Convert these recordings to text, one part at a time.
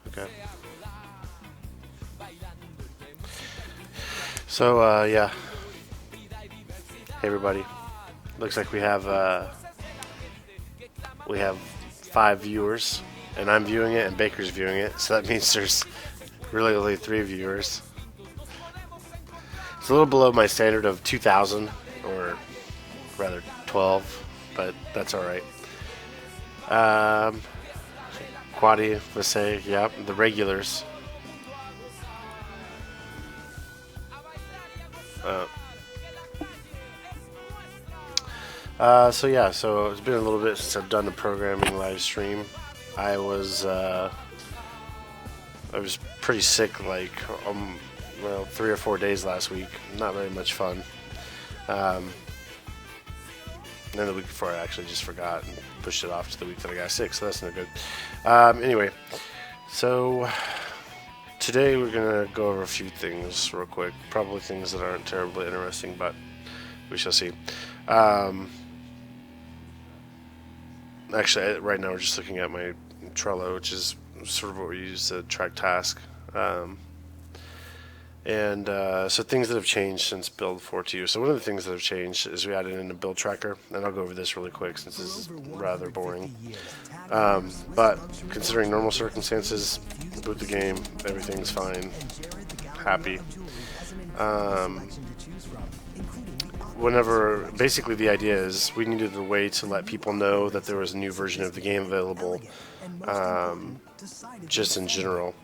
Okay. So yeah. Hey everybody. Looks like we have 5 viewers, and I'm viewing it, and Baker's viewing it. So that means there's really only 3 viewers. It's a little below my standard of 2,000, or rather 12, but that's all right. Quadi, Vasey, yeah, the regulars. Uh, so yeah, so it's been a little bit since I've done a programming live stream. I was pretty sick, like well, 3 or 4 days last week. Not very much fun. And then the week before, I actually just forgot and pushed it off to the week that I got sick. So that's no good. Anyway, so today we're gonna go over a few things real quick. Probably things that aren't terribly interesting, but we shall see. Actually, right now we're just looking at my Trello, which is sort of what we use to track tasks. So things that have changed since build 4.2. So one of the things that have changed is we added in a build tracker, and I'll go over this really quick since this is rather boring. But considering normal circumstances, boot the game, everything's fine, happy. Basically the idea is we needed a way to let people know that there was a new version of the game available, just in general.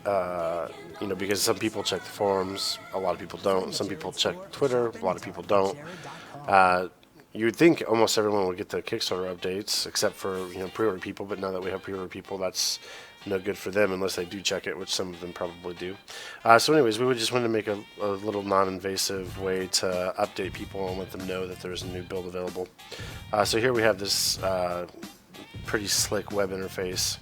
Because some people check the forums, a lot of people don't. Some people check Twitter, a lot of people don't. You would think almost everyone would get the Kickstarter updates, except for pre-order people. But now that we have pre-order people, that's no good for them unless they do check it, which some of them probably do. So anyways, we would just want to make a little non-invasive way to update people and let them know that there's a new build available. So here we have this pretty slick web interface.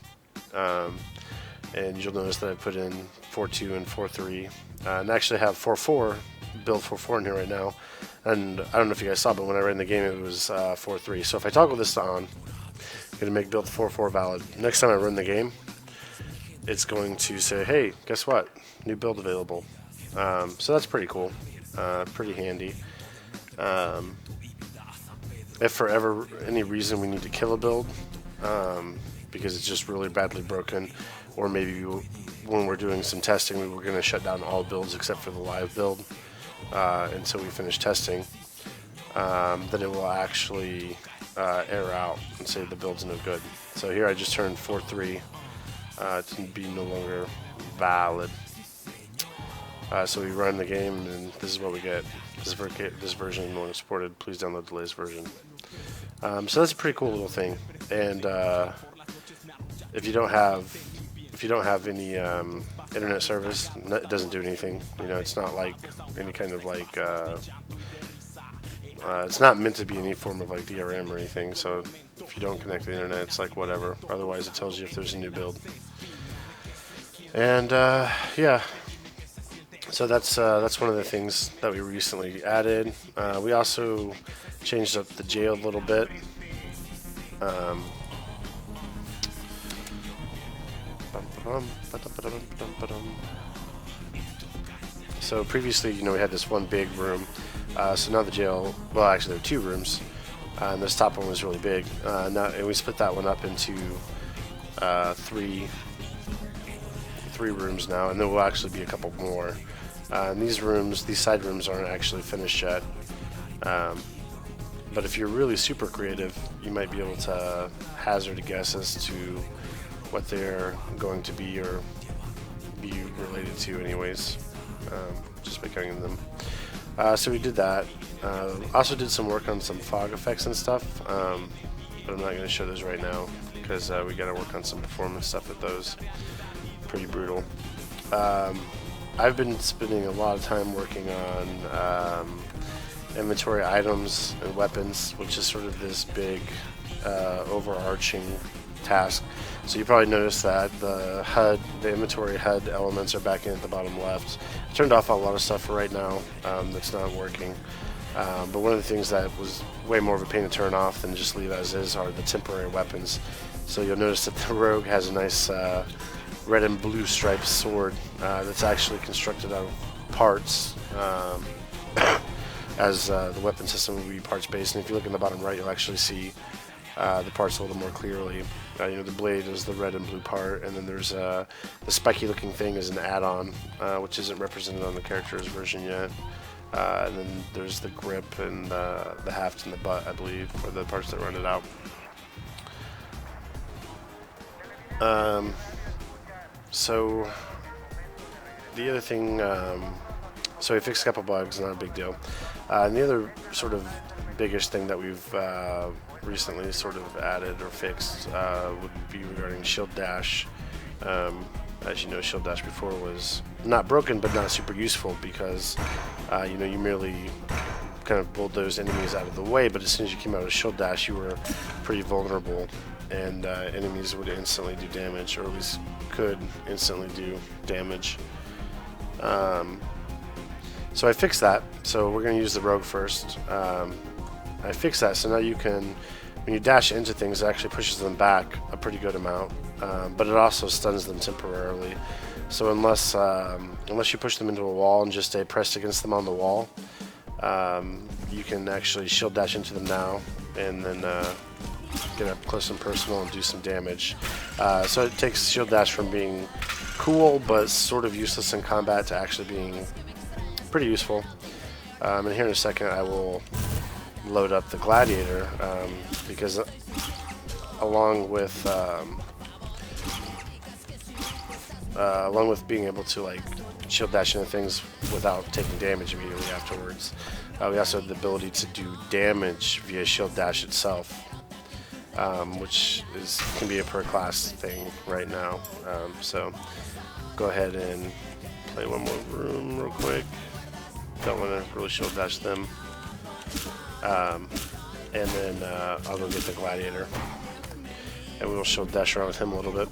And you'll notice that I put in 4.2 and 4.3, and actually have 4.4, build 4.4 in here right now. And I don't know if you guys saw, but when I ran the game, it was 4.3. So if I toggle this on, I'm going to make build 4.4 valid. Next time I run the game, it's going to say, hey, guess what? New build available. So that's pretty cool, pretty handy. If for ever any reason we need to kill a build, because it's just really badly broken, or maybe when we're doing some testing, we were going to shut down all builds except for the live build until we finish testing, then it will actually error out and say the build's no good. So here I just turned 4.3 to be no longer valid. So we run the game, and this is what we get. This version no longer supported. Please download the latest version. So that's a pretty cool little thing. And if you don't have any internet service, it doesn't do anything. It's not like any kind of like it's not meant to be any form of like DRM or anything. So if you don't connect to the internet, it's like whatever. Otherwise, it tells you if there's a new build. And yeah. So that's one of the things that we recently added. We also changed up the jail a little bit. So previously, we had this one big room. So now the jail, well, actually there are 2 rooms, and this top one was really big. And we split that one up into three rooms now, and there will actually be a couple more. And these side rooms aren't actually finished yet. But if you're really super creative, you might be able to hazard a guess as to what they're going to be or be related to anyways, just by counting them. So we did that. Also did some work on some fog effects and stuff, but I'm not going to show those right now because we got to work on some performance stuff with those. Pretty brutal. I've been spending a lot of time working on inventory items and weapons, which is sort of this big overarching task. So you probably noticed that the HUD, the inventory HUD elements are back in at the bottom left. I turned off a lot of stuff for right now that's not working. But one of the things that was way more of a pain to turn off than just leave as is are the temporary weapons. So you'll notice that the rogue has a nice red and blue striped sword that's actually constructed out of parts, as the weapon system will be parts based. And if you look in the bottom right, you'll actually see the parts a little more clearly. The blade is the red and blue part, and then there's the spiky looking thing is an add-on, which isn't represented on the character's version yet. And then there's the grip and the haft and the butt, I believe, for the parts that run it out. So the other thing, so we fixed a couple bugs, not a big deal. And the other sort of biggest thing that we've recently sort of added or fixed would be regarding shield dash. As you know, shield dash before was not broken, but not super useful because you merely kind of bulldoze enemies out of the way. But as soon as you came out of shield dash, you were pretty vulnerable, and enemies would instantly do damage, or at least could instantly do damage. So I fixed that. So we're going to use the rogue first. I fixed that, so now you can, when you dash into things, it actually pushes them back a pretty good amount, but it also stuns them temporarily. So unless you push them into a wall and just stay pressed against them on the wall, you can actually shield dash into them now, and then get up close and personal and do some damage. So it takes shield dash from being cool but sort of useless in combat to actually being pretty useful. And here in a second I will load up the gladiator, because along with being able to like shield dash into things without taking damage immediately afterwards, we also have the ability to do damage via shield dash itself, which can be a per class thing right now. So go ahead and play one more room real quick. Don't want to really shield dash them. And then I'll go get the gladiator, and we will shield dash around with him a little bit.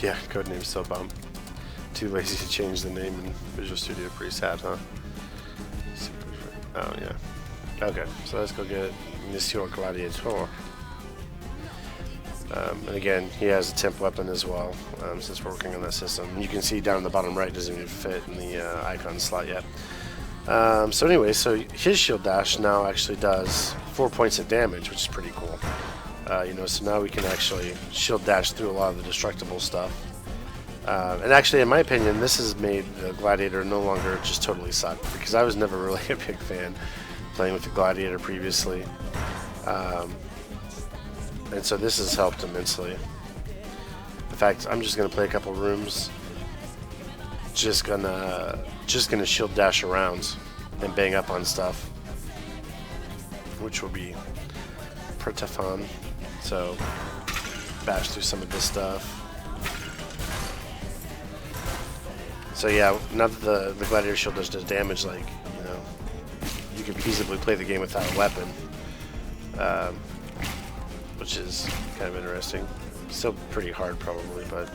Yeah, codename still bump. Too lazy to change the name in Visual Studio. Pretty sad, huh? Oh yeah. Okay, so let's go get Monsieur Gladiator. And again, he has a temp weapon as well, since we're working on that system. And you can see down in the bottom right, doesn't even fit in the icon slot yet. So anyway, so his shield dash now actually does 4 points of damage, which is pretty cool. So now we can actually shield dash through a lot of the destructible stuff. And actually, in my opinion, this has made the Gladiator no longer just totally suck, because I was never really a big fan playing with the Gladiator previously. And so this has helped immensely. In fact, I'm just gonna play a couple rooms, just gonna shield dash around and bang up on stuff, which will be pretty fun. So bash through some of this stuff. So yeah, now that the Gladiator shield does damage, like, you can feasibly play the game without a weapon, which is kind of interesting. Still pretty hard probably, but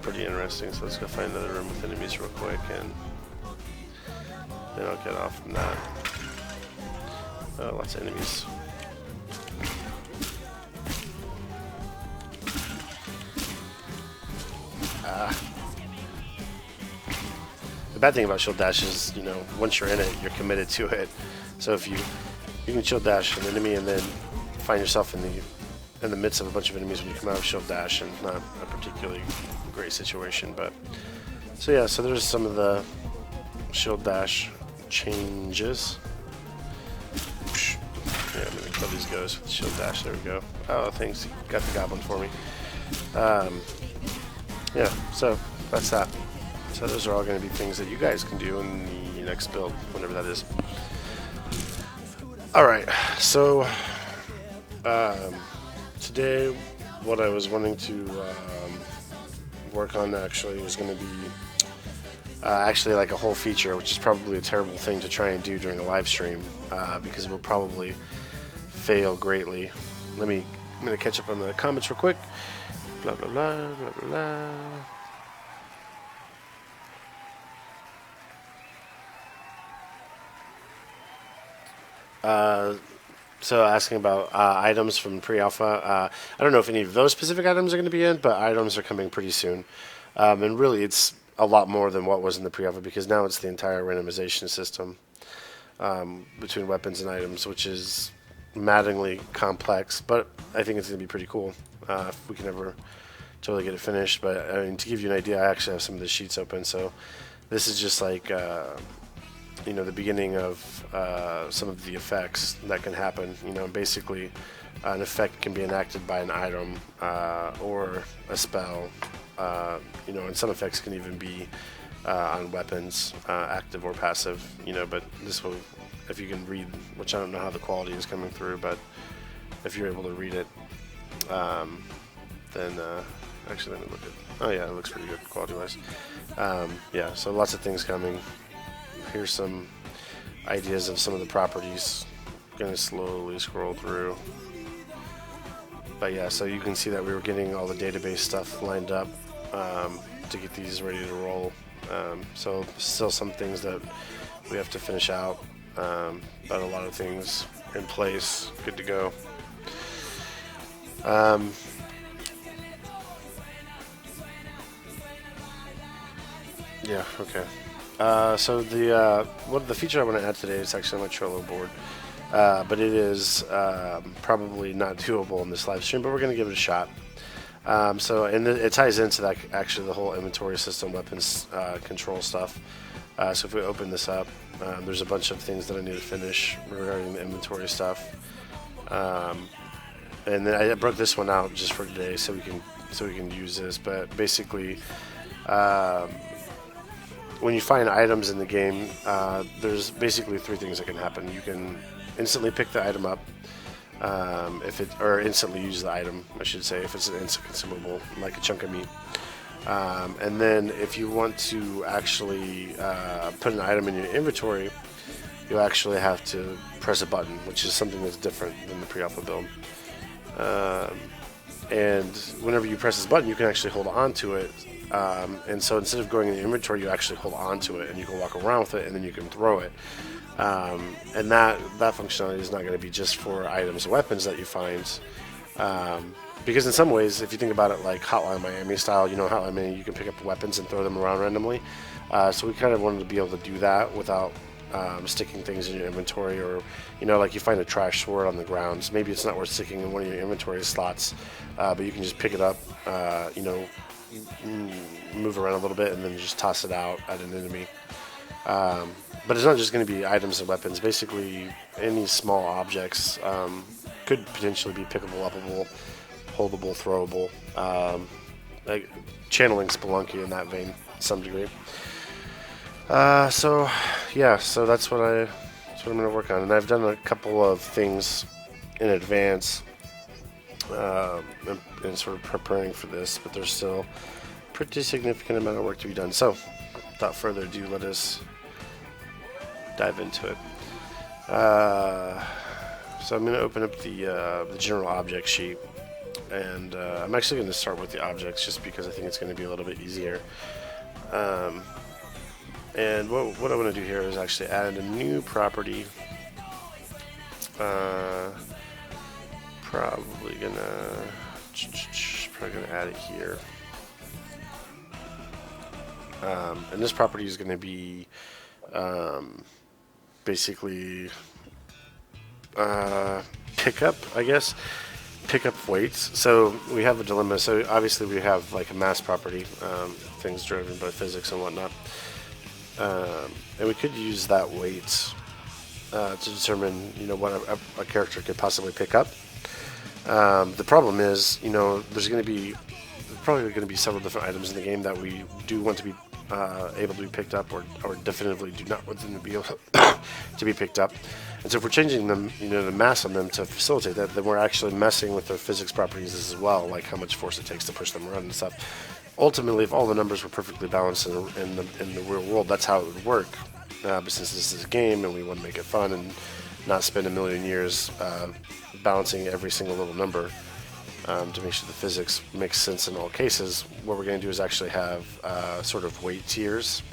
pretty interesting. So let's go find another room with enemies real quick, and then I'll get off from that. Oh, lots of enemies. The bad thing about shield dash is, once you're in it, you're committed to it. So if you can shield dash an enemy and then find yourself in the midst of a bunch of enemies when you come out of shield dash, and not a particularly great situation. But so yeah, so there's some of the shield dash changes. Yeah, I'm gonna kill these guys with shield dash. There we go. Oh, thanks. You got the goblin for me. Yeah, so that's that. So those are all going to be things that you guys can do in the next build, whenever that is. Alright, so today what I was wanting to work on actually was going to be actually like a whole feature, which is probably a terrible thing to try and do during a live stream because it will probably fail greatly. I'm gonna catch up on the comments real quick. Blah blah blah blah blah blah. So asking about items from pre-alpha. I don't know if any of those specific items are going to be in, but items are coming pretty soon. And really, it's a lot more than what was in the pre-alpha because now it's the entire randomization system between weapons and items, which is maddeningly complex. But I think it's going to be pretty cool if we can ever totally get it finished. But I mean, to give you an idea, I actually have some of the sheets open. So this is just like the beginning of some of the effects that can happen. Basically, an effect can be enacted by an item or a spell. And some effects can even be on weapons, active or passive. But this will, if you can read, which I don't know how the quality is coming through, but if you're able to read it, then actually let me look at. Oh yeah, it looks pretty good quality-wise. Yeah, so lots of things coming. Here's some ideas of some of the properties. Gonna slowly scroll through. But yeah, so you can see that we were getting all the database stuff lined up to get these ready to roll. So still some things that we have to finish out, but a lot of things in place, good to go. Yeah, okay. So the feature I want to add today is actually on my Trello board, but it is probably not doable in this live stream, but we're going to give it a shot. It ties into that actually the whole inventory system, weapons control stuff. So if we open this up, there's a bunch of things that I need to finish regarding the inventory stuff. And then I broke this one out just for today, so we can use this. But basically, when you find items in the game, there's basically three things that can happen. You can instantly pick the item up, or instantly use the item, I should say, if it's an instant consumable, like a chunk of meat. And then if you want to actually put an item in your inventory, you actually have to press a button, which is something that's different than the pre-alpha build. And whenever you press this button, you can actually hold on to it. And so instead of going in the inventory, you actually hold on to it, and you can walk around with it, and then you can throw it. And that functionality is not going to be just for items and weapons that you find. Because in some ways, if you think about it like Hotline Miami style, Hotline Miami, you can pick up weapons and throw them around randomly. So we kind of wanted to be able to do that without sticking things in your inventory, or like you find a trash sword on the ground. So maybe it's not worth sticking in one of your inventory slots, but you can just pick it up, move around a little bit, and then just toss it out at an enemy. But it's not just going to be items and weapons. Basically, any small objects could potentially be pickable, uppable, holdable, throwable. Like channeling Spelunky in that vein, to some degree. So that's what I'm going to work on, and I've done a couple of things in advance, and sort of preparing for this, but there's still a pretty significant amount of work to be done. So, without further ado, let us dive into it. So I'm going to open up the general object sheet, and I'm actually going to start with the objects just because I think it's going to be a little bit easier. And what I want to do here is actually add a new property. Probably gonna add it here. And this property is going to be basically pickup, I guess. Pickup weights. So we have a dilemma. So obviously we have like a mass property, things driven by physics and whatnot. And we could use that weight to determine, what a character could possibly pick up. The problem is, there's probably going to be several different items in the game that we do want to be able to be picked up, or definitively do not want them to be able to to be picked up. And so if we're changing them, the mass on them to facilitate that, then we're actually messing with their physics properties as well, like how much force it takes to push them around and stuff. Ultimately, if all the numbers were perfectly balanced in the real world, that's how it would work. But since this is a game and we want to make it fun and not spend a million years balancing every single little number to make sure the physics makes sense in all cases, what we're going to do is actually have sort of weight tiers.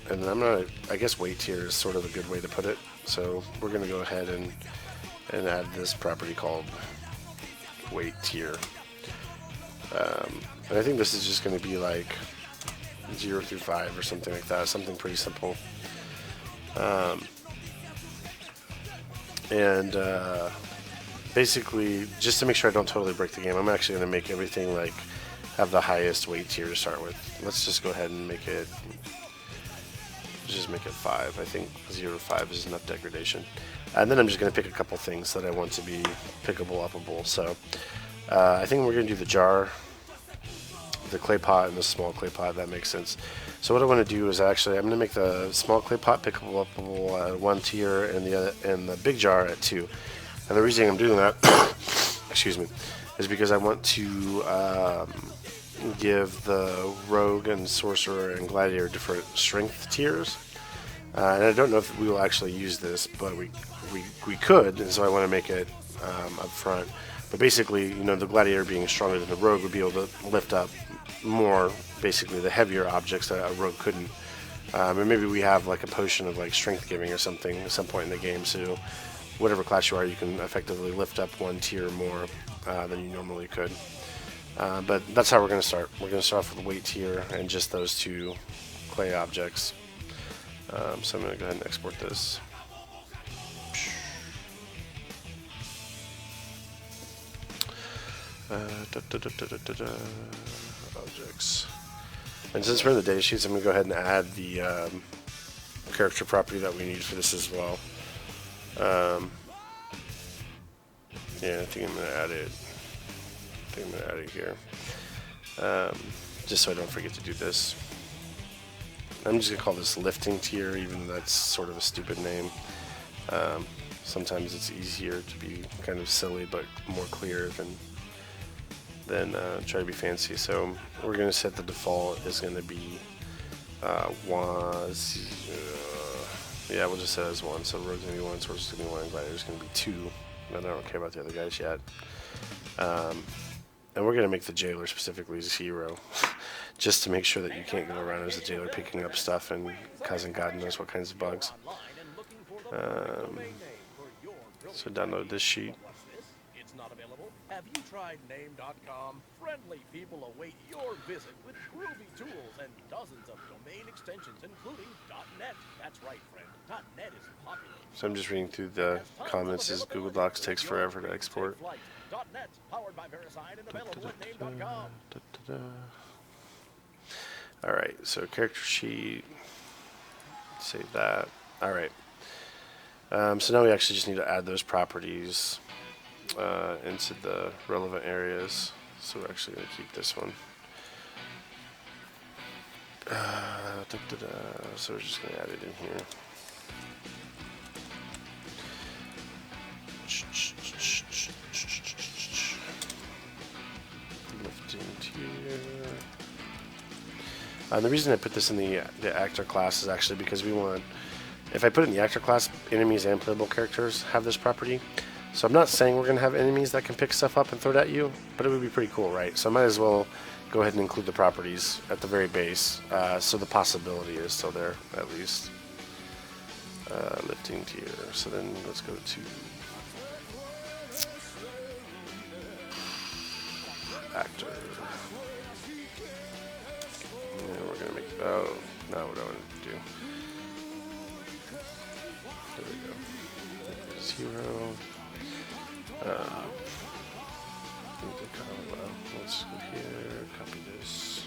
And then I guess weight tier is sort of a good way to put it. So we're going to go ahead and add this property called weight tier. And I think this is just going to be like 0 through 5 or something like that, something pretty simple. Basically, just to make sure I don't totally break the game, I'm actually going to make everything like have the highest weight tier to start with. Let's just go ahead and make it 5. I think 0 to 5 is enough degradation. And then I'm just going to pick a couple things that I want to be pickable, upable. So I think we're going to do the jar, the clay pot, and the small clay pot. That makes sense. So what I want to do is I'm going to make the small clay pot pickable, upable at 1 tier, and the big jar at 2. And the reason I'm doing that, excuse me, is because I want to give the rogue and sorcerer and gladiator different strength tiers. And I don't know if we will actually use this, but we could, and so I want to make it up front. But basically, the gladiator being stronger than the rogue would be able to lift up more, basically the heavier objects that a rogue couldn't. And maybe we have like a potion of like strength giving or something at some point in the game, so whatever class you are, you can effectively lift up 1 tier more than you normally could. But that's how we're going to start. We're going to start off with weight tier and just those 2 clay objects. So I'm going to go ahead and export this. Objects. And since we're in the data sheets, I'm going to go ahead and add the character property that we need for this as well. Yeah, I think I'm going to add it. Here. Just so I don't forget to do this. I'm just going to call this lifting tier, even though that's sort of a stupid name. Sometimes it's easier to be kind of silly but more clear than try to be fancy. So we're going to set the default is going to be 1. Yeah, we'll just set it as 1. So rogue's going to be 1, sorcerer's going to be 1, and gladiator's going to be 2. And I don't care about the other guys yet. And we're going to make the jailer specifically 0, just to make sure that you can't go around as a jailer picking up stuff and causing God knows what kinds of bugs. So download this sheet. It's not available. Have you tried Name.com? Friendly people await your visit with groovy tools and dozens of domain extensions, including .net. That's right, friend. .net is popular. So I'm just reading through the comments as Google Docs takes forever to export. .net, powered by VeriSign and available at Name.com. Alright, so character sheet. Save that. Alright. So now we actually just need to add those properties into the relevant areas. So we're actually going to keep this one. So we're just going to add it in here. Lifting tier. The reason I put this in the actor class is actually because we want, if I put it in the actor class, enemies and playable characters have this property. So I'm not saying we're going to have enemies that can pick stuff up and throw it at you, but it would be pretty cool, right? So I might as well go ahead and include the properties at the very base, so the possibility is still there, at least. Lifting tier. So then let's go to actor. And we're going to make, oh, no, what do I want to do? There we go. 0. Let's go here, copy this.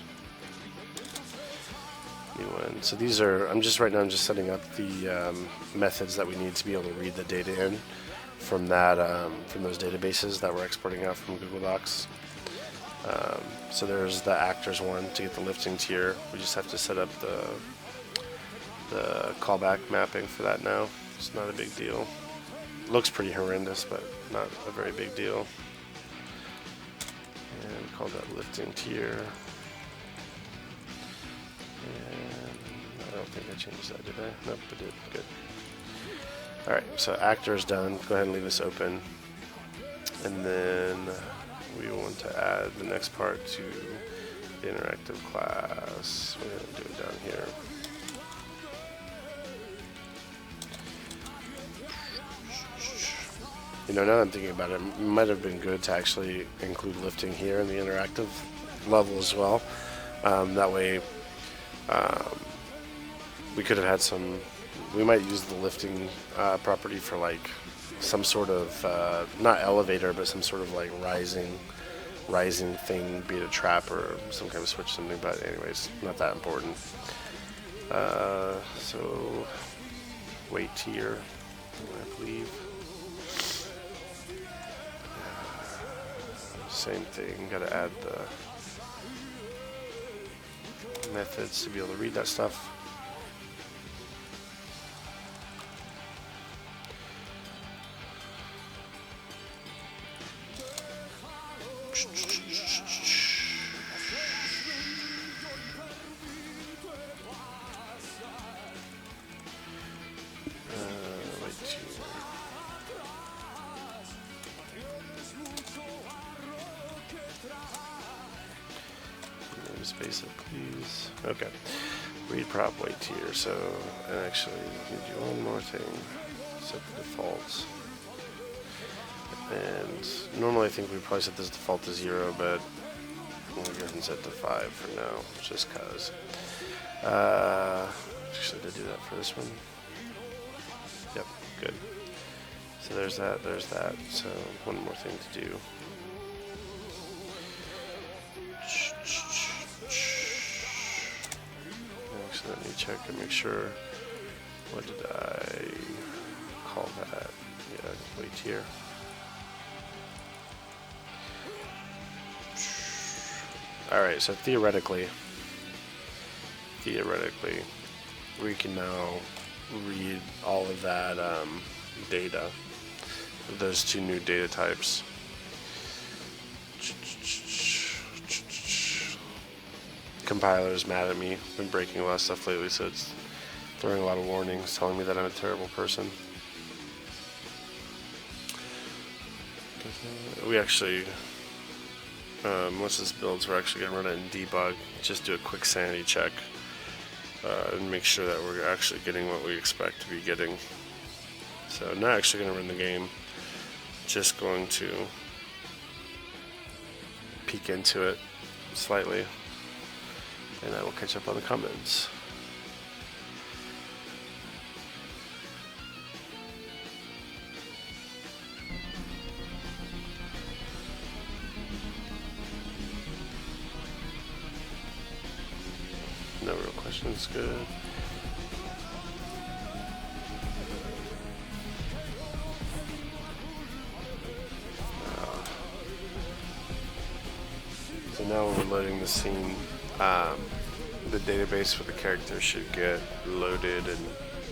New one. So these are, I'm just setting up the methods that we need to be able to read the data in from that, from those databases that we're exporting out from Google Docs. So there's the actors one to get the lifting tier. We just have to set up the callback mapping for that now. It's not a big deal. Looks pretty horrendous, but not a very big deal. And we call that lifting tier. And I don't think I changed that, did I? Nope, I did. Good. Alright, so actor is done. Go ahead and leave this open. And then we want to add the next part to the interactive class. We're going to do it down here. You know, now that I'm thinking about it, it might have been good to actually include lifting here in the interactive level as well. That way, we could have had some. We might use the lifting property for like some sort of not elevator, but some sort of like rising thing, be it a trap or some kind of switch, something. But anyways, not that important. So weight tier, I believe. Same thing, gotta add the methods to be able to read that stuff. Space it, please. Okay. Read prop weight tier. So, and actually, need to do one more thing. Set the defaults. And normally I think we probably set this default to 0, but we'll go ahead and set to 5 for now, just cause. Actually, did I do that for this one? Yep, good. So there's that, there's that. So one more thing to do. Actually, let me check and make sure. What did I call that? Yeah, weight tier. Alright, so theoretically, we can now read all of that data, those two new data types. Compiler's mad at me. Been breaking a lot of stuff lately, so it's throwing a lot of warnings, telling me that I'm a terrible person. We actually, most of this builds, we're actually going to run it in debug, just do a quick sanity check, and make sure that we're actually getting what we expect to be getting. So I'm not actually going to run the game, just going to peek into it slightly, and I will catch up on the comments. No real questions, good. So now when we're loading the scene, the database for the characters should get loaded, and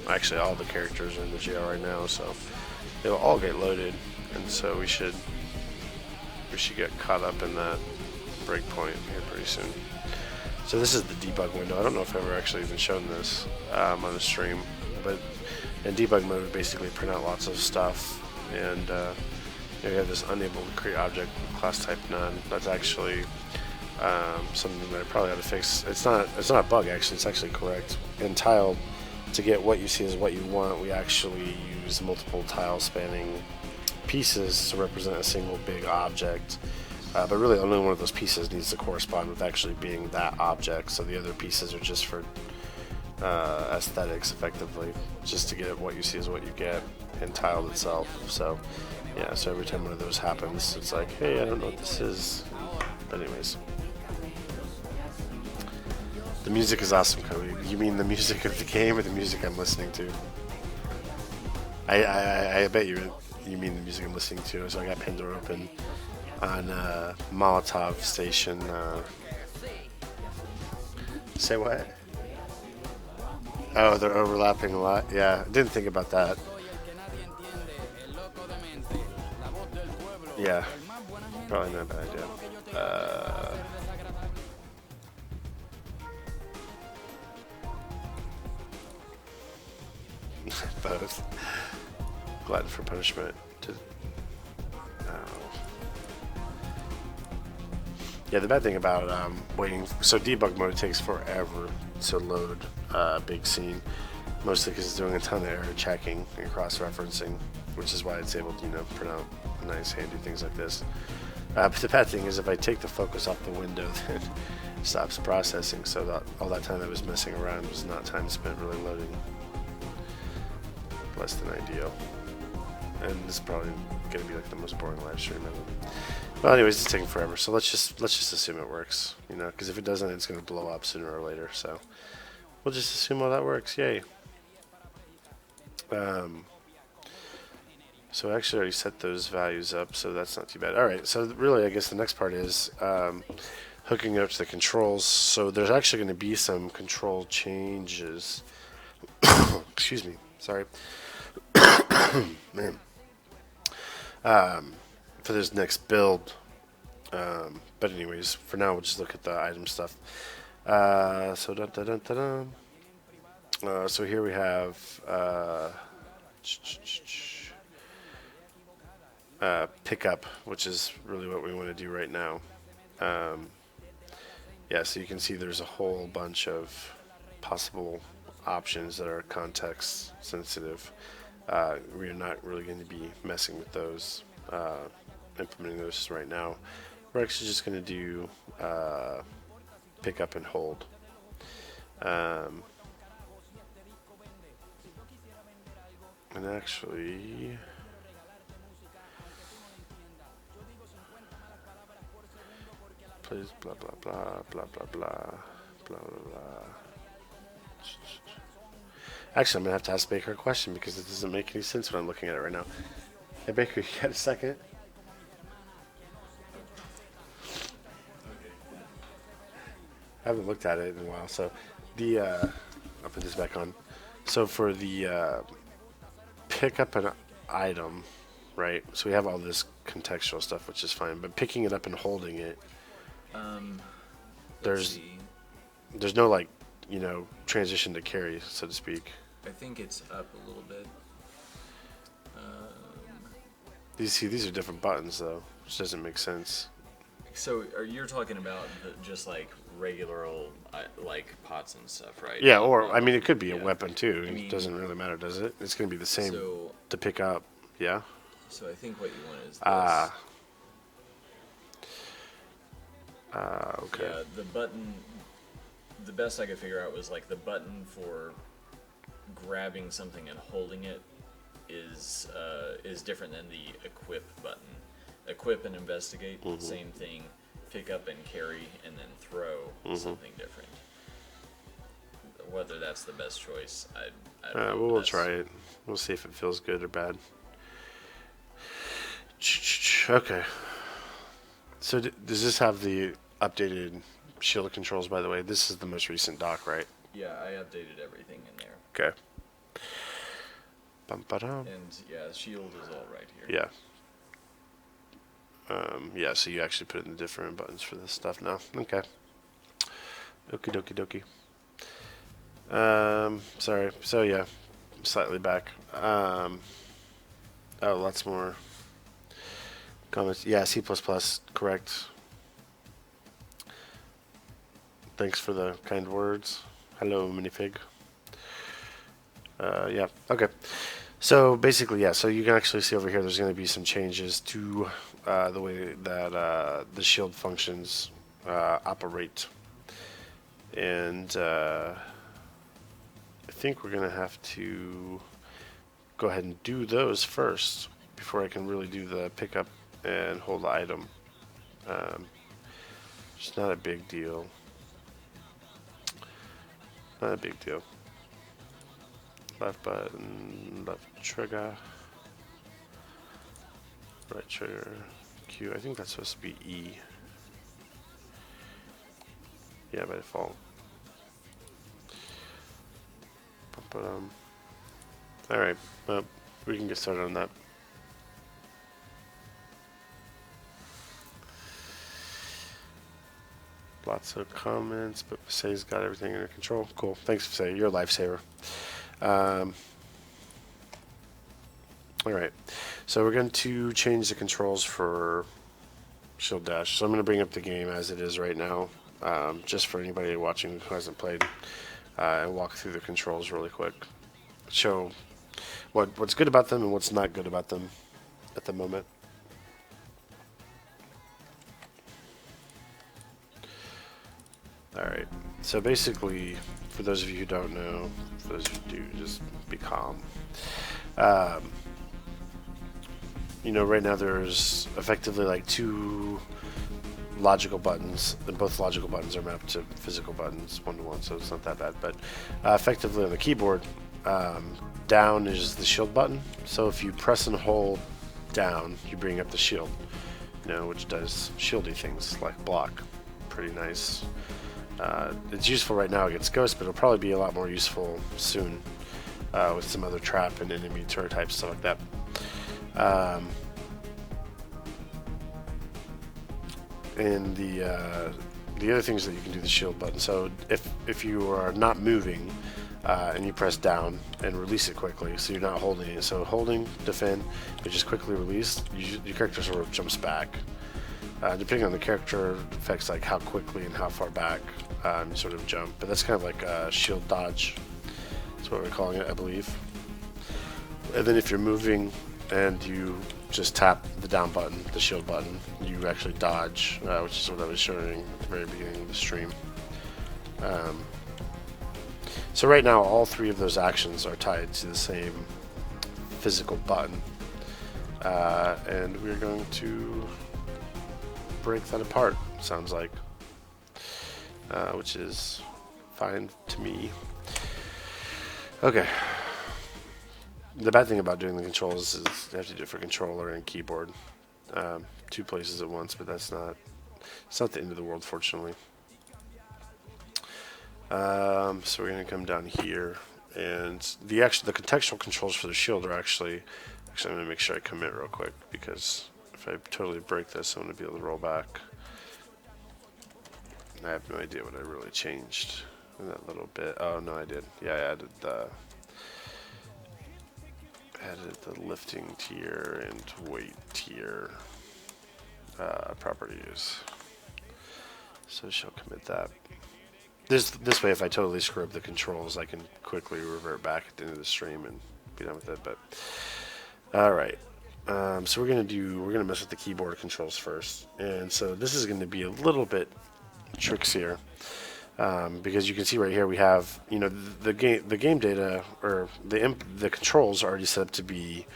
actually all the characters are in the jail right now, so they'll all get loaded, and so we should get caught up in that breakpoint here pretty soon. So this is the debug window. I don't know if I've ever actually even shown this on the stream, but in debug mode, we basically print out lots of stuff, and you have this unable to create object with class type none. That's actually something that I probably ought to fix. It's not a bug actually. It's actually correct. In tile, to get what you see as what you want, we actually use multiple tile spanning pieces to represent a single big object. But really only one of those pieces needs to correspond with actually being that object, so the other pieces are just for aesthetics, effectively, just to get what you see is what you get in tile itself. So yeah, so every time one of those happens, it's like, hey, I don't know what this is. But anyways, the music is awesome, Cody. You mean the music of the game or the music I'm listening to? I bet you mean the music I'm listening to. So I got Pandora open on Molotov Station. Say what? Oh, they're overlapping a lot. Yeah, I didn't think about that. Yeah, probably not a bad idea. Uh, both. Glad for punishment. Yeah, the bad thing about waiting, so debug mode takes forever to load a big scene, mostly because it's doing a ton of error checking and cross-referencing, which is why it's able to, print out nice, handy things like this. But the bad thing is if I take the focus off the window, then it stops processing, so that all that time I was messing around was not time spent really loading. Less than ideal. And this is probably going to be like the most boring live stream ever. Well, anyways, it's taking forever, so let's just assume it works, because if it doesn't, it's going to blow up sooner or later. So we'll just assume all that works. Yay! So I actually already set those values up, so that's not too bad. All right, so really, I guess the next part is hooking it up to the controls. So there's actually going to be some control changes. Excuse me. Sorry. Man. For this next build. But anyways, for now we'll just look at the item stuff. So here we have pickup, which is really what we want to do right now. Yeah, so you can see there's a whole bunch of possible options that are context sensitive. We're not really going to be messing with those, implementing those right now. We're actually just going to do pick up and hold. And actually, please blah blah blah blah blah blah blah blah. Actually, I'm gonna have to ask Baker a question because it doesn't make any sense when I'm looking at it right now. Hey Baker, you got a second? I haven't looked at it in a while, so I'll put this back on. So for the pick up an item, right? So we have all this contextual stuff, which is fine, but picking it up and holding it, there's no transition to carry, so to speak. I think it's up a little bit. These are different buttons though, which doesn't make sense. So you're talking about just like regular old like pots and stuff, right? Yeah, or I mean, it could be a Yeah. weapon too. I mean, It doesn't really matter, does it? It's going to be the same So, to pick up. Yeah. so I think what you want is this. Okay. Yeah, the button. The best I could figure out was like the button for grabbing something and holding it is different than the equip button. Equip and investigate, same thing. Pick up and carry, and then throw, something different. Whether that's the best choice, I don't know. Well, we'll try it. We'll see if it feels good or bad. Okay. So does this have the updated shield controls, by the way? This is the most recent doc, right? Yeah, I updated everything in there. Okay. Bum-ba-dum. And yeah, shield is all right here. Yeah. Yeah, so you actually put in the different buttons for this stuff now. Okay. Okie dokie dokie. Sorry. So yeah, slightly back. Oh, lots more comments. Yeah, C++, correct. Thanks for the kind words. Hello, minifig. Yeah, okay. So basically, yeah, so you can actually see over here there's going to be some changes to the way that the shield functions operate. And I think we're going to have to go ahead and do those first before I can really do the pickup and hold the item. It's not a big deal. Not a big deal. Left button, left trigger, right trigger, Q. I think that's supposed to be E. Yeah, by default. But all right, well, we can get started on that. Lots of comments, but Faye's got everything under control. Cool. Thanks, Faye. You're a lifesaver. All right. So we're going to change the controls for Shield Dash. So I'm going to bring up the game as it is right now, just for anybody watching who hasn't played, and walk through the controls really quick. Show what's good about them and what's not good about them at the moment. Alright, so basically, for those of you who don't know, for those who do, just be calm. You know, right now there's effectively like two logical buttons, and both logical buttons are mapped to physical buttons, 1-to-1, so it's not that bad. But effectively on the keyboard, down is the shield button. So if you press and hold down, you bring up the shield, you know, which does shieldy things like block. Pretty nice. It's useful right now against ghosts, but it'll probably be a lot more useful soon with some other trap and enemy turret types, stuff like that. And the other things that you can do the shield button. So if you are not moving and you press down and release it quickly, so you're not holding it. So holding, defend, but just quickly release, your character sort of jumps back. Depending on the character, affects like how quickly and how far back you sort of jump. But that's kind of like a shield dodge. That's what we're calling it, I believe. And then if you're moving and you just tap the down button, the shield button, you actually dodge, which is what I was showing at the very beginning of the stream. So right now, all three of those actions are tied to the same physical button. And we're going to break that apart, sounds like, which is fine to me. Okay. The bad thing about doing the controls is you have to do it for controller and keyboard, two places at once, but it's not the end of the world, fortunately. So we're going to come down here, and the contextual controls for the shield are actually I'm going to make sure I commit real quick, because if I totally break this, I'm going to be able to roll back. I have no idea what I really changed in that little bit. Oh, no, I did. Yeah, I added the lifting tier and weight tier properties. So she'll commit that. This way, if I totally screw up the controls, I can quickly revert back at the end of the stream and be done with it. But all right. So we're gonna mess with the keyboard controls first, and so this is going to be a little bit trickier because you can see right here we have, you know, the game data, or the controls are already set up to be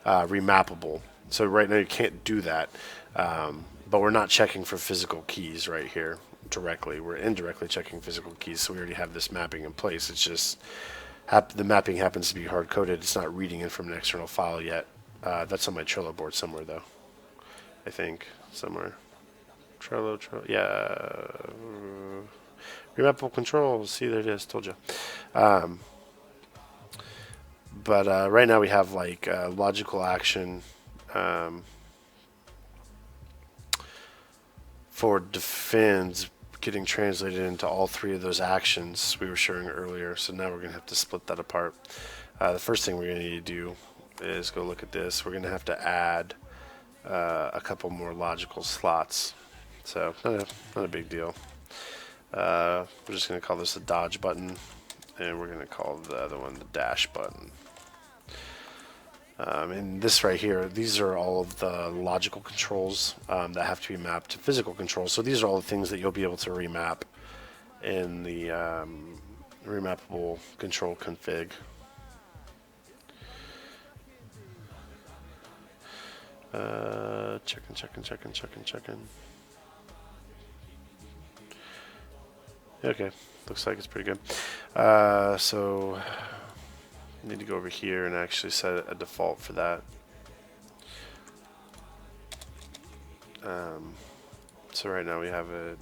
remappable. So right now you can't do that, but we're not checking for physical keys right here directly. We're indirectly checking physical keys, so we already have this mapping in place. It's just the mapping happens to be hard coded. It's not reading it from an external file yet. That's on my Trello board somewhere, though. I think somewhere. Trello, yeah. Remappable controls. See, there it is. Told you. But right now we have like logical action for defends getting translated into all three of those actions we were showing earlier. So now we're going to have to split that apart. The first thing we're going to need to do is go look at this. We're going to have to add a couple more logical slots. So not a big deal. We're just going to call this the dodge button, and we're going to call the other one the dash button. And this right here, these are all of the logical controls that have to be mapped to physical controls. So these are all the things that you'll be able to remap in the remappable control config. Checking. Okay, looks like it's pretty good. So I need to go over here and actually set a default for that. So right now we have a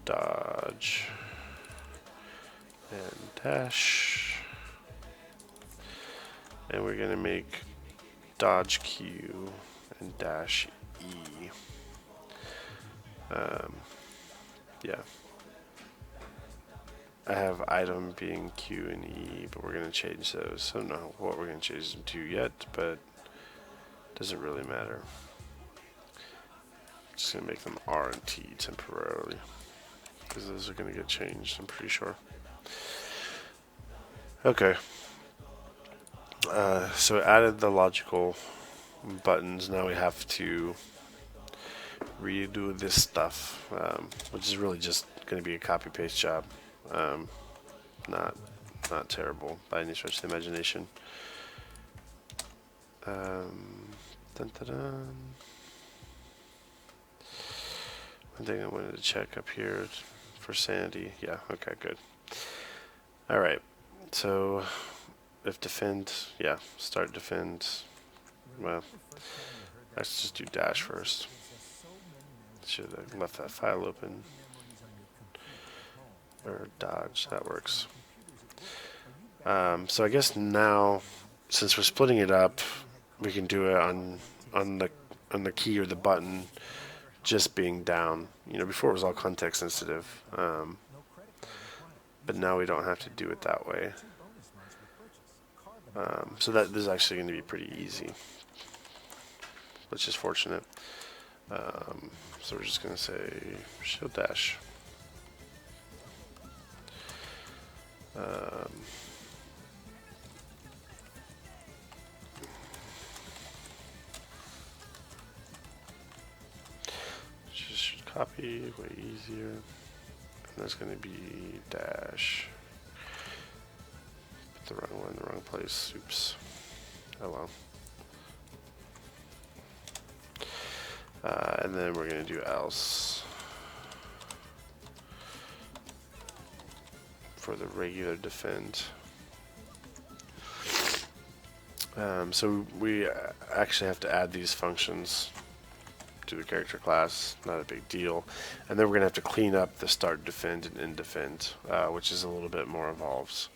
dodge and dash. And we're going to make dodge Q and dash E. Yeah. I have item being Q and E, but we're going to change those. I don't know what we're going to change them to yet, but it doesn't really matter. Just going to make them R and T temporarily, because those are going to get changed, I'm pretty sure. Okay. So it added the logical buttons. Now we have to redo this stuff, which is really just going to be a copy paste job. Not terrible by any stretch of the imagination. Dun, dun, dun. One thing I wanted to check up here for sanity. Yeah, okay, good. Alright, so if defend, yeah, start defend. Well, let's just do dash first. Should have left that file open. Or dodge, that works. So I guess now, since we're splitting it up, we can do it on the key or the button just being down. You know, before it was all context sensitive, but now we don't have to do it that way. So that this is actually going to be pretty easy, which is fortunate. So we're just going to say shield dash. Just copy, way easier. And that's going to be dash. Put the wrong one in the wrong place. Oops. Oh well. And then we're going to do else for the regular defend. So we actually have to add these functions to the character class, not a big deal. And then we're going to have to clean up the start defend and end defend, which is a little bit more involved.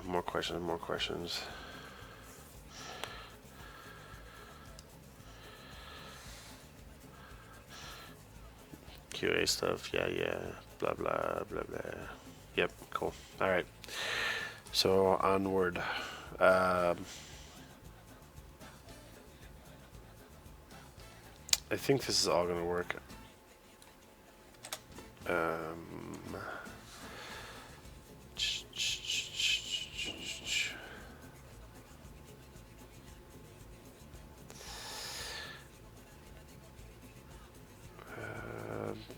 More questions. QA stuff, yeah, blah, blah, blah, blah. Yep, cool. All right. So onward. I think this is all going to work.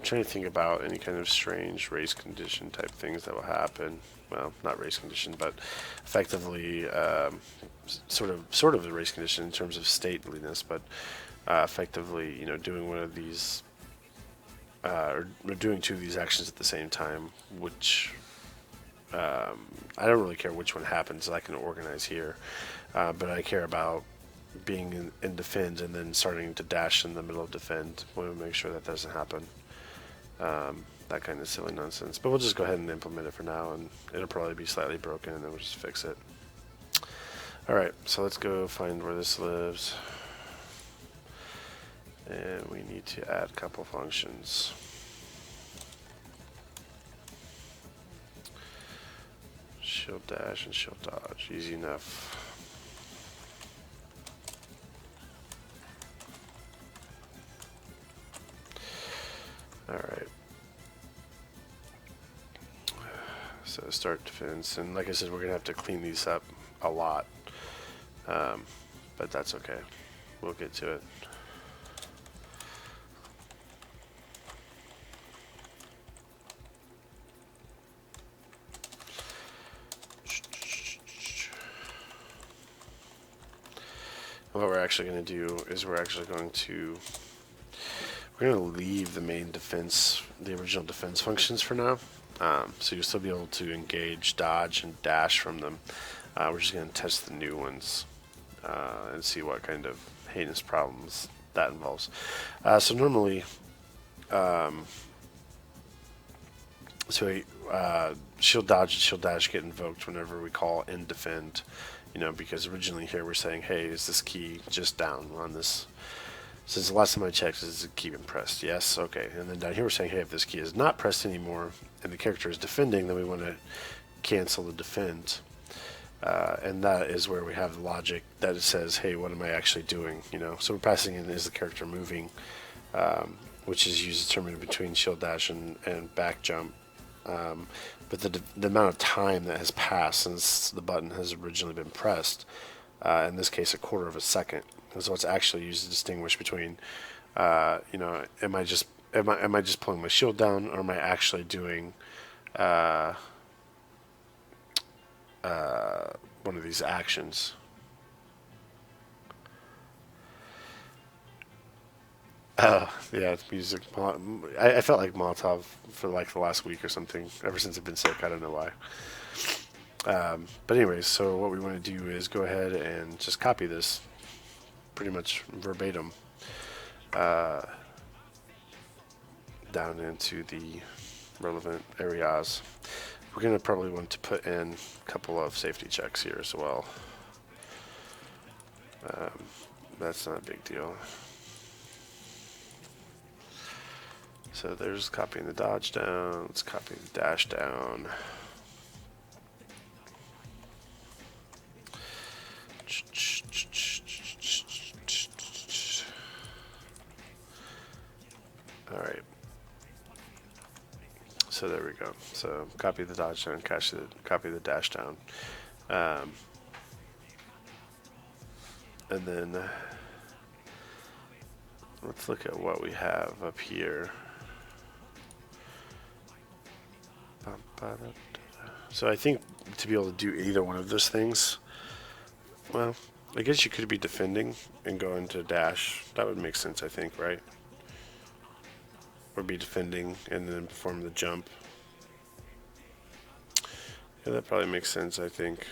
Trying to think about any kind of strange race condition type things that will happen. Well, not race condition, but effectively sort of the race condition in terms of stateliness, but effectively, you know, doing one of these or doing two of these actions at the same time, which I don't really care which one happens. I can organize here, but I care about being in defend and then starting to dash in the middle of defend. We want to make sure that doesn't happen. That kind of silly nonsense. But we'll just go ahead and implement it for now, and it'll probably be slightly broken, and then we'll just fix it. Alright, so let's go find where this lives. And we need to add a couple functions. Shield dash and shield dodge. Easy enough. Alright. So start defense, and like I said, we're gonna have to clean these up a lot, but that's okay. We'll get to it. What we're actually going to do is we're going to leave the main defense, the original defense functions for now. So you'll still be able to engage, dodge, and dash from them. We're just going to test the new ones and see what kind of heinous problems that involves. So normally, So shield dodge and shield dash get invoked whenever we call end defend, because originally here we're saying, hey, is this key just down on this? Since the last time I checked, is the key been pressed? Yes, okay. And then down here we're saying, hey, if this key is not pressed anymore and the character is defending, then we want to cancel the defend. And that is where we have the logic that it says, hey, what am I actually doing? So we're passing in, is the character moving, which is used to determine between shield dash and back jump. But the amount of time that has passed since the button has originally been pressed, in this case, a quarter of a second, is what's actually used to distinguish between, am I just pulling my shield down, or am I actually doing one of these actions? Oh, yeah, music. I felt like Molotov for like the last week or something, ever since I've been sick. I don't know why. But anyways, so what we want to do is go ahead and just copy this pretty much verbatim down into the relevant areas. We're going to probably want to put in a couple of safety checks here as well. That's not a big deal. So there's copying the dodge down. Let's copy the dash down. All right. So there we go. So copy the dodge down, copy the dash down. And then let's look at what we have up here. So I think to be able to do either one of those things, well, I guess you could be defending and go into dash. That would make sense, I think, right? Or be defending and then perform the jump. Yeah, that probably makes sense, I think.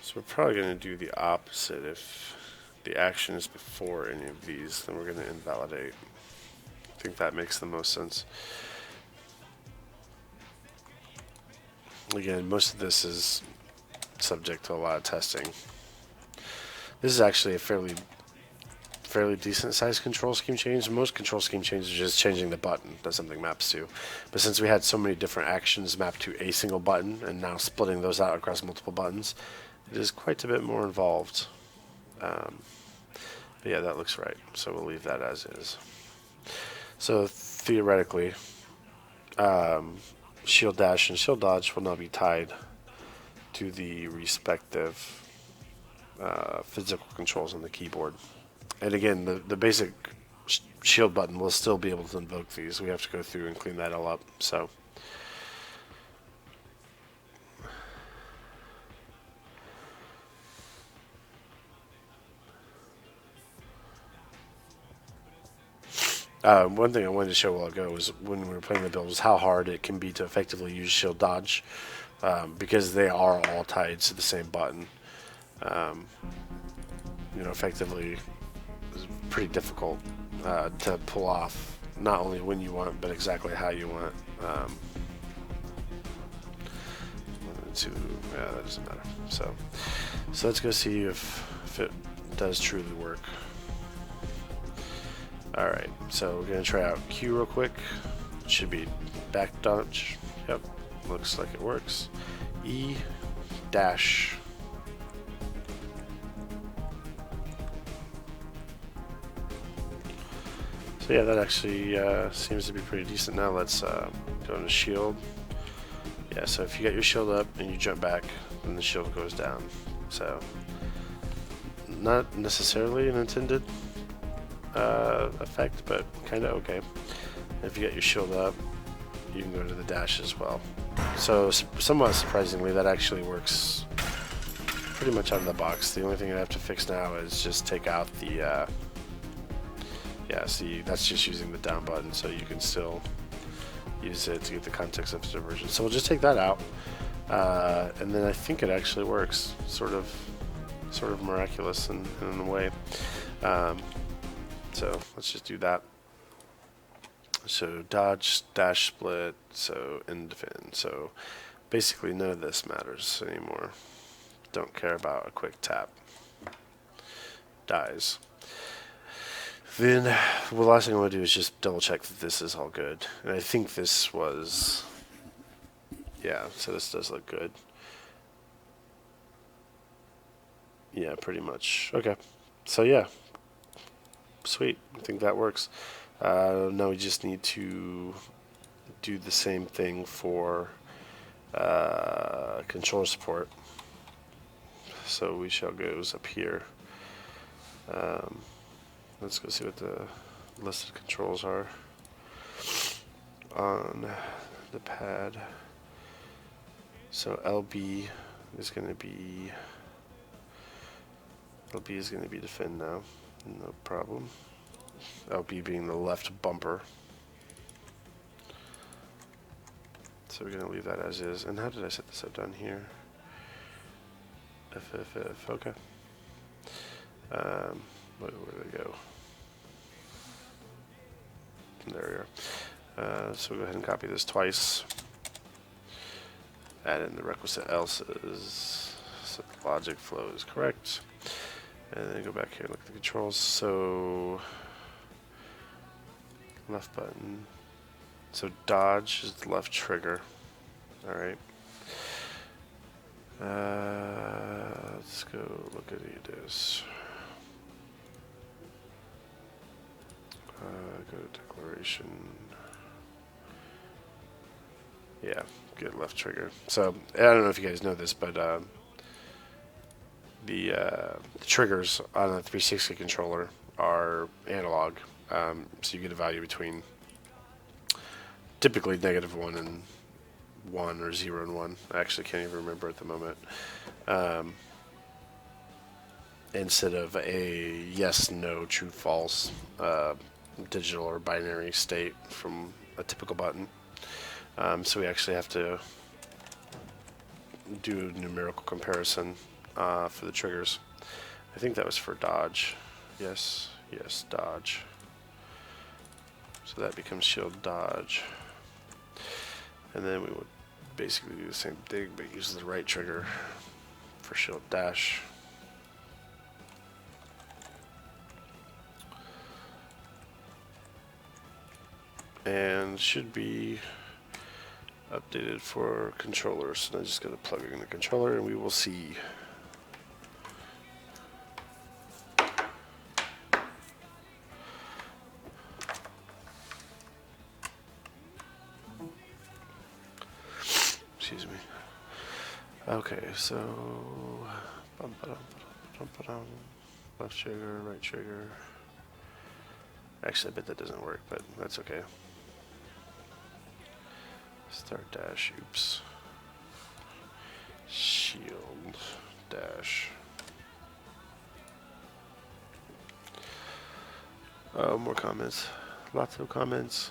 So we're probably going to do the opposite. If the action is before any of these, then we're going to invalidate. I think that makes the most sense. Again, most of this is subject to a lot of testing. This is actually a fairly decent sized control scheme change. Most control scheme changes are just changing the button that something maps to. But since we had so many different actions mapped to a single button and now splitting those out across multiple buttons, it is quite a bit more involved. But yeah, that looks right. So we'll leave that as is. So theoretically, shield dash and shield dodge will now be tied to the respective physical controls on the keyboard. And again, the basic shield button will still be able to invoke these. We have to go through and clean that all up. So one thing I wanted to show a while ago was when we were playing the build was how hard it can be to effectively use shield dodge, because they are all tied to the same button. Effectively, it's pretty difficult to pull off, not only when you want, but exactly how you want. Yeah, that doesn't matter. So let's go see if it does truly work. Alright, so we're going to try out Q real quick. It should be back dodge. Yep, looks like it works. E dash. So yeah, that actually seems to be pretty decent. Now let's go into shield. Yeah, so if you get your shield up and you jump back, then the shield goes down. So not necessarily an intended effect, but kind of okay. If you get your shield up, you can go to the dash as well. So somewhat surprisingly, that actually works pretty much out of the box. The only thing I have to fix now is just take out the yeah, see, that's just using the down button, so you can still use it to get the context of the version. So we'll just take that out, and then I think it actually works, sort of miraculous in a way. So let's just do that. So dodge, dash, split, so and defend. So basically none of this matters anymore. Don't care about a quick tap. Dies. Then the last thing I want to do is just double check that this is all good. And I think this was, yeah, so this does look good. Yeah, pretty much. Okay. So yeah, sweet. I think that works. Now we just need to do the same thing for controller support. So we shall goes up here. Let's go see what the listed controls are on the pad. So LB is going to be defend now, no problem. LB being the left bumper. So we're going to leave that as is. And how did I set this up down here? FFF, okay. Where did they go? There we are. So we'll go ahead and copy this twice. Add in the requisite else's. So the logic flow is correct. And then go back here and look at the controls. So left button. So dodge is the left trigger. Alright. Let's go look at this. Go to declaration. Yeah, good left trigger. So I don't know if you guys know this, but the triggers on a 360 controller are analog. So you get a value between typically -1 and 1 or 0 and 1. I actually can't even remember at the moment. Instead of a yes, no, true, false digital or binary state from a typical button. So we actually have to do a numerical comparison for the triggers. I think that was for dodge. Yes, yes, dodge. So that becomes shield dodge. And then we would basically do the same thing, but use the right trigger for shield dash. And should be updated for controllers. So I'm just going to plug it in the controller and we will see. Excuse me. Okay, so left trigger, right trigger. Actually, I bet that doesn't work, but that's okay. Start dash, oops. Shield dash. Oh, more comments. Lots of comments.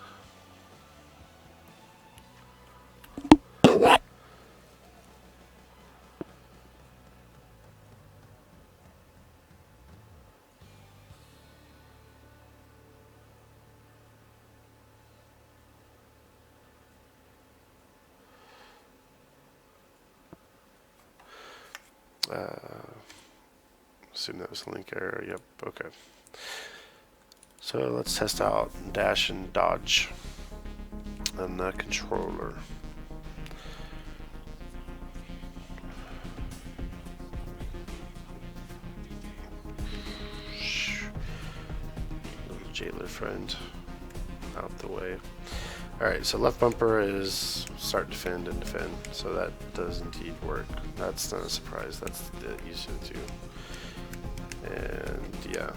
Assume that was a link error. Yep, okay. So let's test out dash and dodge on the controller. Little jailer friend out the way. Alright, so left bumper is start, defend, and defend. So that does indeed work. That's not a surprise. That's the easier to do. And yeah.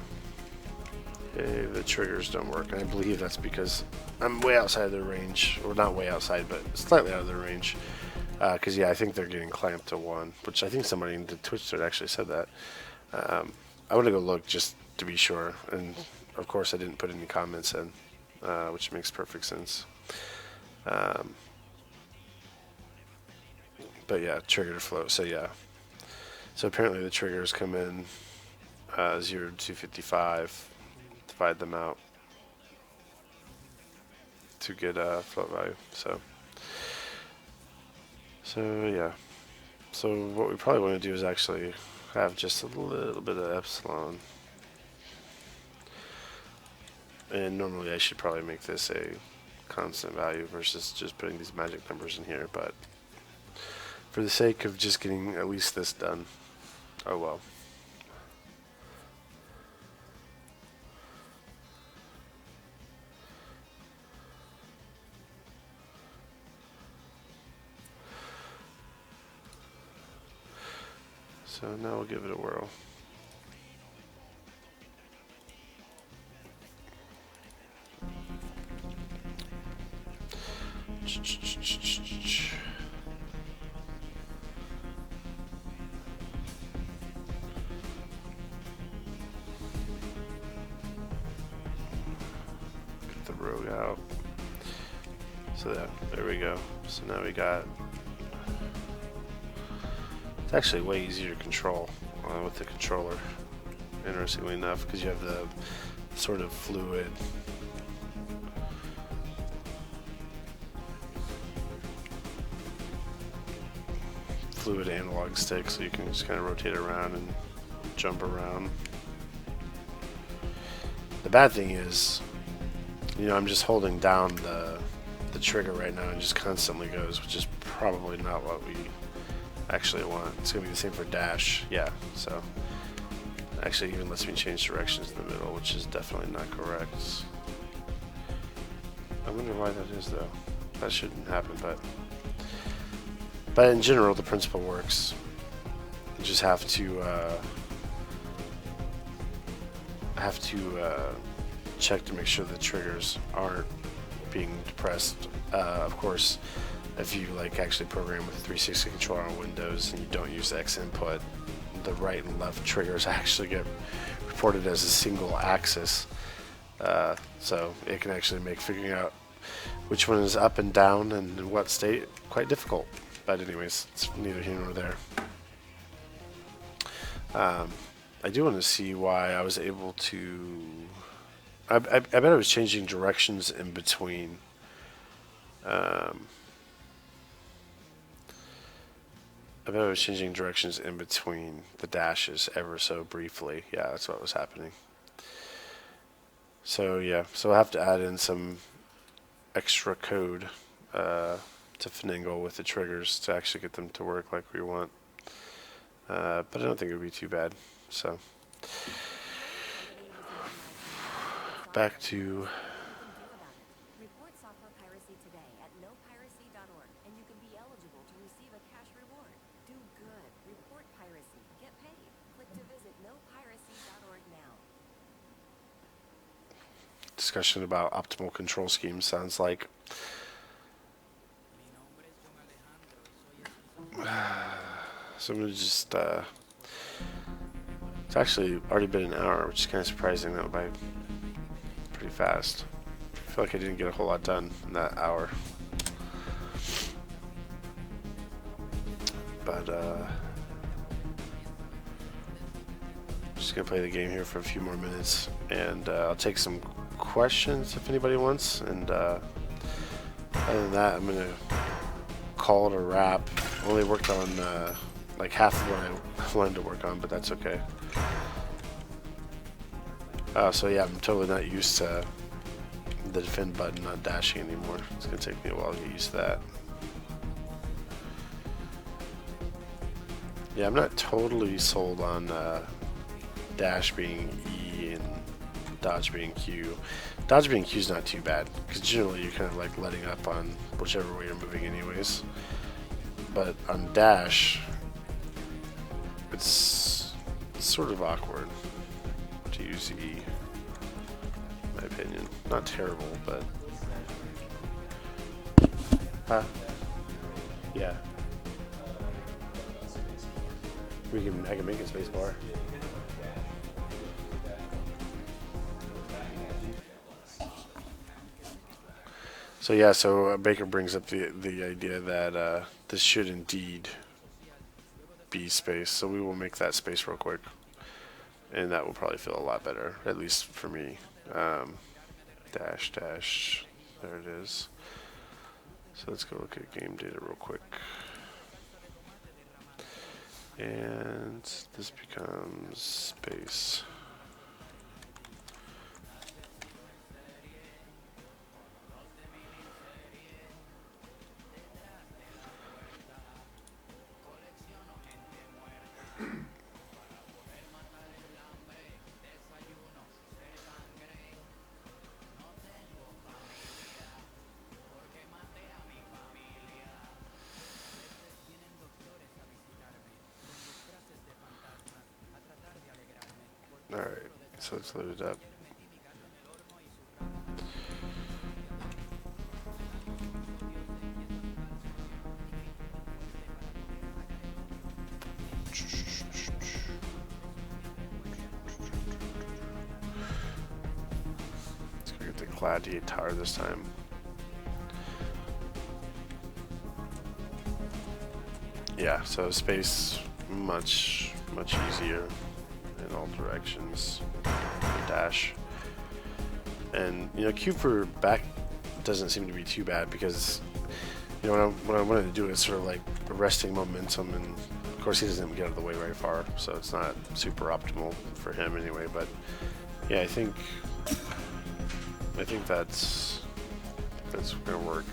Okay, the triggers don't work. And I believe that's because I'm way outside their range. Or not way outside, but slightly out of their range. Because yeah, I think they're getting clamped to 1. Which I think somebody in the Twitch thread actually said that. I want to go look just to be sure. And of course I didn't put any comments in. Which makes perfect sense. But yeah, trigger to float. So yeah. So apparently the triggers come in 0 to 255. Divide them out. to get float value. So yeah. So what we probably want to do is actually have just a little bit of epsilon. And normally I should probably make this a constant value versus just putting these magic numbers in here, but for the sake of just getting at least this done, oh well. So now we'll give it a whirl. Get the rogue out. So there we go. So now we got. It's actually way easier to control with the controller, interestingly enough, because you have the sort of fluid analog stick, so you can just kind of rotate around and jump around. The bad thing is, you know, I'm just holding down the trigger right now and just constantly goes, which is probably not what we actually want. It's gonna be the same for dash, yeah. So actually even lets me change directions in the middle, which is definitely not correct. I wonder why that is though. That shouldn't happen, but in general the principle works. You just have to check to make sure the triggers aren't being depressed. Of course, if you like actually program with a 360 controller on Windows and you don't use X input, the right and left triggers actually get reported as a single axis. So it can actually make figuring out which one is up and down and in what state quite difficult. But anyways, it's neither here nor there. I do want to see why I was able to. I bet I was changing directions in between. I bet I was changing directions in between the dashes ever so briefly. Yeah, that's what was happening. So yeah, so I have to add in some extra code to finagle with the triggers to actually get them to work like we want. But I don't think it would be too bad. So back to. Report software piracy today at nopiracy.org, and you can be eligible to receive a cash reward. Do good. Report piracy. Get paid. Click to visit nopiracy.org now. Discussion about optimal control schemes sounds like. So I'm gonna just. It's actually already been an hour, which is kind of surprising. That went by pretty fast. I feel like I didn't get a whole lot done in that hour. But just gonna play the game here for a few more minutes, and I'll take some questions if anybody wants. And other than that, I'm gonna call it a wrap. Only worked on like half of what I wanted to work on, but that's okay. So yeah, I'm totally not used to the defend button not dashing anymore. It's gonna take me a while to get used to that. Yeah, I'm not totally sold on dash being E and dodge being Q. Dodge being Q is not too bad, because generally you're kind of like letting up on whichever way you're moving anyways. But on dash, it's sort of awkward to use E, in my opinion. Not terrible, but yeah. I can make a space bar. So yeah, so Baker brings up the idea that this should indeed be space. So we will make that space real quick, and that will probably feel a lot better, at least for me. Dash. There it is. So let's go look at game data real quick. And this becomes space. Alright, so let's load it up. Let's go get the gladiator this time. Yeah, so space much easier in all directions. The dash. And you know, Q for back doesn't seem to be too bad because you know what I wanted to do is sort of like arresting momentum, and of course he doesn't get out of the way very far, so it's not super optimal for him anyway. But yeah, I think that's gonna work.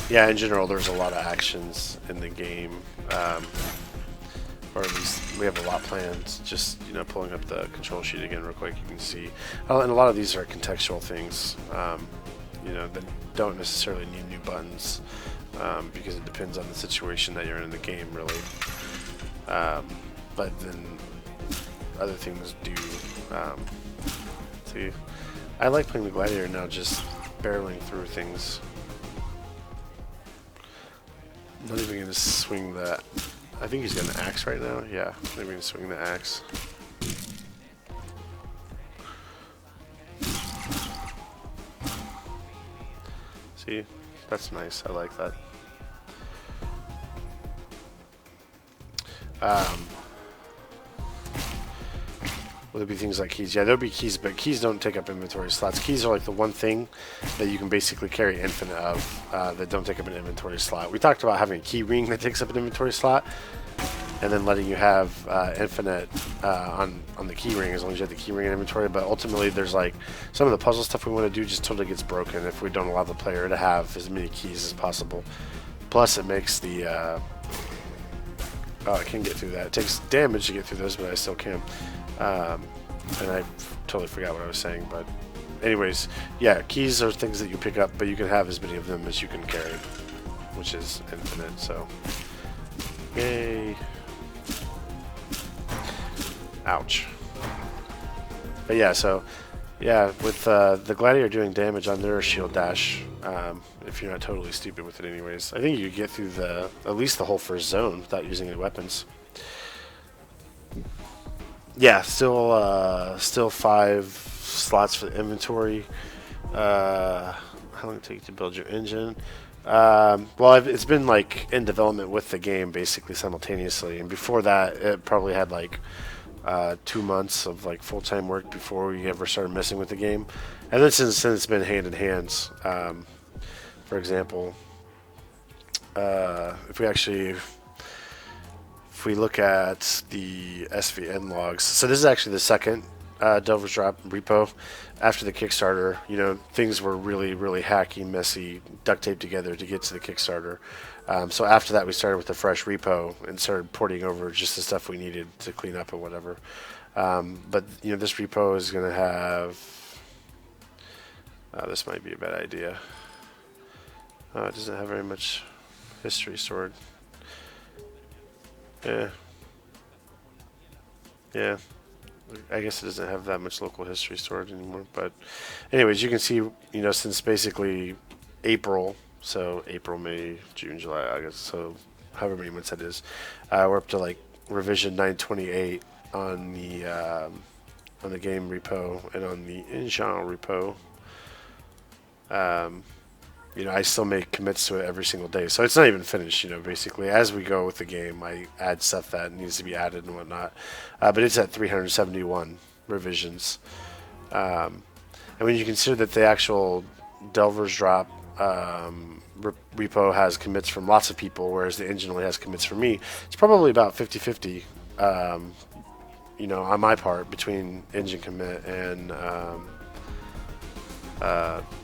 Yeah, in general, there's a lot of actions in the game, or at least we have a lot planned. Just pulling up the control sheet again real quick, you can see, and a lot of these are contextual things, that don't necessarily need new buttons because it depends on the situation that you're in the game, really. But then other things do. See, I like playing the Gladiator now, just barreling through things. Not even gonna swing that. I think he's got an axe right now. Yeah, maybe gonna swing the axe. See, that's nice. I like that. Will there be things like keys? Yeah, there'll be keys, but keys don't take up inventory slots. Keys are like the one thing that you can basically carry infinite of that don't take up an inventory slot. We talked about having a key ring that takes up an inventory slot, and then letting you have infinite on the key ring as long as you have the key ring in inventory. But ultimately, there's like some of the puzzle stuff we want to do just totally gets broken if we don't allow the player to have as many keys as possible. Plus, it makes the I can get through that. It takes damage to get through those, but I still can. And I totally forgot what I was saying, but anyways, yeah, keys are things that you pick up, but you can have as many of them as you can carry, which is infinite, so yay. Ouch. But yeah, so yeah, with the Gladiator doing damage on their shield dash, if you're not totally stupid with it anyways, I think you could get through at least the whole first zone without using any weapons. Yeah, still 5 slots for the inventory. How long did it take to build your engine? Well, it's been like in development with the game basically simultaneously, and before that, it probably had like 2 months of like full-time work before we ever started messing with the game. And then since it's been hand in hand. For example, if we look at the SVN logs, so this is actually the second Delver's Drop repo. After the Kickstarter, things were really, really hacky, messy, duct taped together to get to the Kickstarter. So after that, we started with a fresh repo and started porting over just the stuff we needed to clean up and whatever. But this repo is going to have. This might be a bad idea. It doesn't have very much history stored. Yeah. I guess it doesn't have that much local history stored anymore. But anyways, you can see, since basically April, so April, May, June, July, August, so however many months that is, we're up to like revision 928 on the game repo and on the engine repo. I still make commits to it every single day. So it's not even finished, basically. As we go with the game, I add stuff that needs to be added and whatnot. But it's at 371 revisions. And when you consider that the actual Delver's Drop repo has commits from lots of people, whereas the engine only has commits from me, it's probably about 50-50, on my part between engine commit and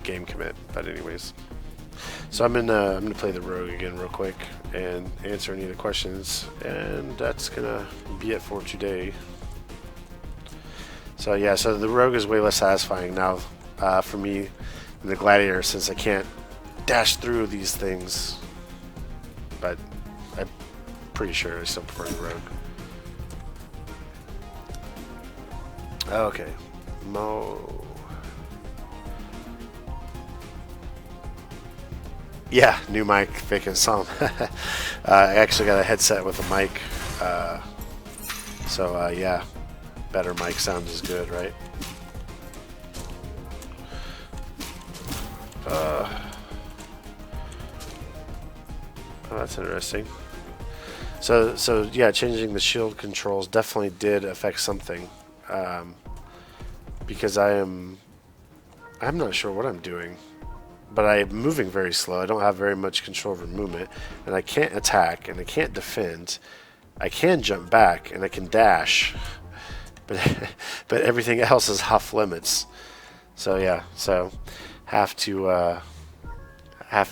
game commit. But anyways, so I'm gonna play the Rogue again real quick and answer any of the questions, and that's gonna be it for today. So yeah, so the Rogue is way less satisfying now for me than the Gladiator, since I can't dash through these things. But I'm pretty sure I still prefer the Rogue. Okay, Mo. Yeah, new mic, faking some. I actually got a headset with a mic, so yeah, better mic sound is good, right? Oh, that's interesting. So yeah, changing the shield controls definitely did affect something, because I'm not sure what I'm doing. But I'm moving very slow. I don't have very much control over movement, and I can't attack, and I can't defend. I can jump back, and I can dash, but everything else is off limits. So yeah, have to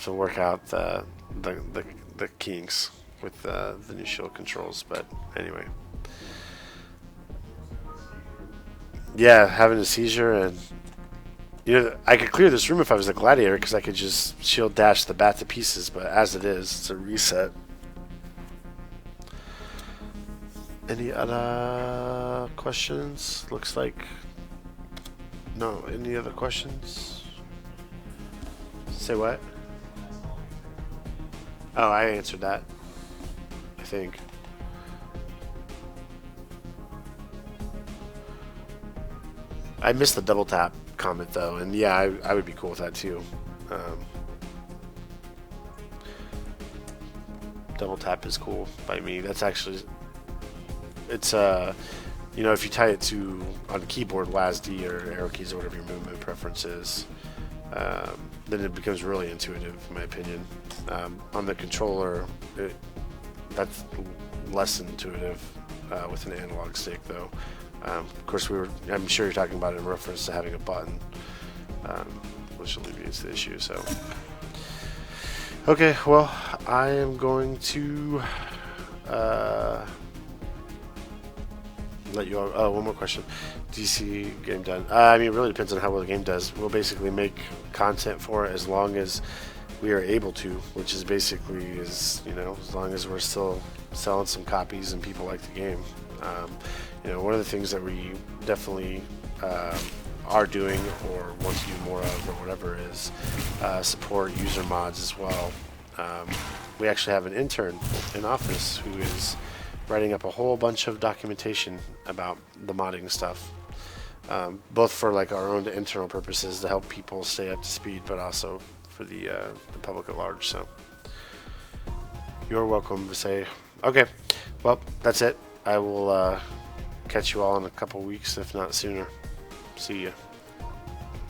work out the kinks with the new shield controls. But anyway, yeah, having a seizure and. I could clear this room if I was a Gladiator, because I could just shield dash the bat to pieces, but as it is, it's a reset. Any other questions? Looks like... No, any other questions? Say what? Oh, I answered that, I think. I missed the double tap comment though, and yeah, I would be cool with that too. Double tap is cool by me. That's actually, it's if you tie it to on the keyboard WASD or arrow keys or whatever your movement preference is, then it becomes really intuitive in my opinion. On the controller, that's less intuitive with an analog stick though. Of course, I'm sure you're talking about it in reference to having a button, which alleviates the issue. So, okay, well, I am going to let you all. Oh, one more question. DC game done? I mean, it really depends on how well the game does. We'll basically make content for it as long as we are able to, which is basically as long as we're still selling some copies and people like the game. One of the things that we definitely are doing or want to do more of or whatever is support user mods as well. We actually have an intern in office who is writing up a whole bunch of documentation about the modding stuff, both for like our own internal purposes to help people stay up to speed, but also for the public at large. So you're welcome to say, okay, well, that's it. I will catch you all in a couple weeks, if not sooner. See ya.